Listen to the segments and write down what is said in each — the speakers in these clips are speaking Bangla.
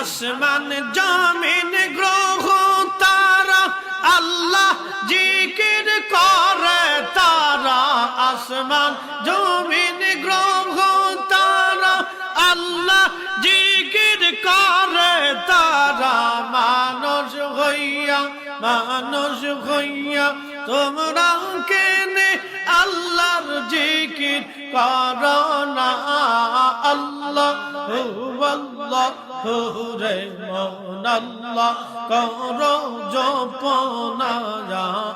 আসমান জমিন গ্রহ তারা আল্লাহ জিকির করে তারা আসমান জমিন গ্রহ তারা আল্লাহ জিকির করে তারা মানুষ হইয়া তোমরা কেনে আল্লাহর জিকির করো না আল্লাহ রে মন আল্লাহ করো জপনা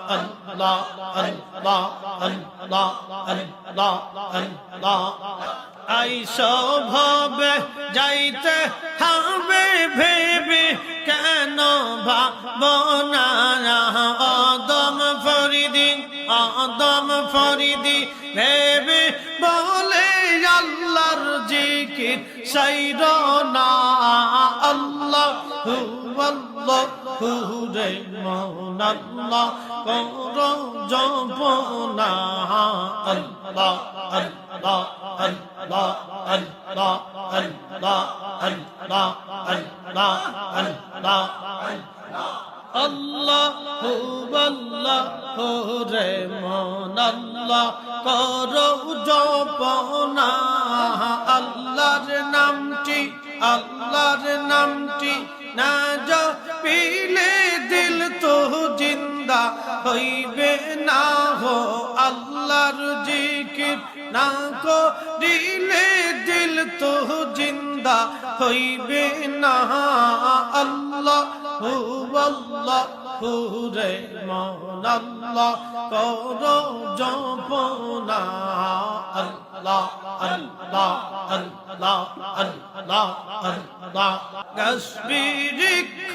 আল্লাহ আল্লাহ আল্লাহ আল্লাহ আল্লাহ আইসো ভবে যাইতে হবে ভেবে কেন ভাবনা আদম ফরিদি ভেবে বলে আল্লাহর জিকির সাইর না আল্লাহ রে মন আল্লাহ করো জপনা আল্লাহ আল্লাহ আল্লাহ আল্লাহ আল্লাহ আল্লাহ আল্লাহ আল্লাহ আল্লাহ রে মন আল্লাহ করো জপনা আল্লাহর নামটি না জপিলে দিল তো জিন্দা হইবে না হো আল্লাহর জিকির না করিলে দিল তো জিন্দা হইবে না আল্লাহ রে মন আল্লাহ করো জপনা আল্লাহ আল্লাহ আল্লাহ আল্লাহ আল্লাহ গাছবৃক্ষ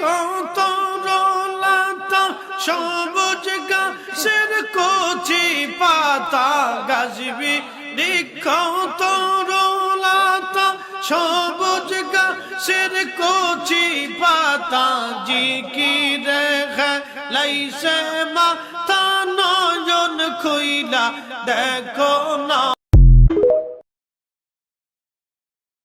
তরুলতা সবুজ গাছের কচি পাতা গাছবৃক্ষ তরুলতা সবুজ গাছের কচি পাতা জিকিরে লাইছে মাথা নয়ন খুইলা দেখো না।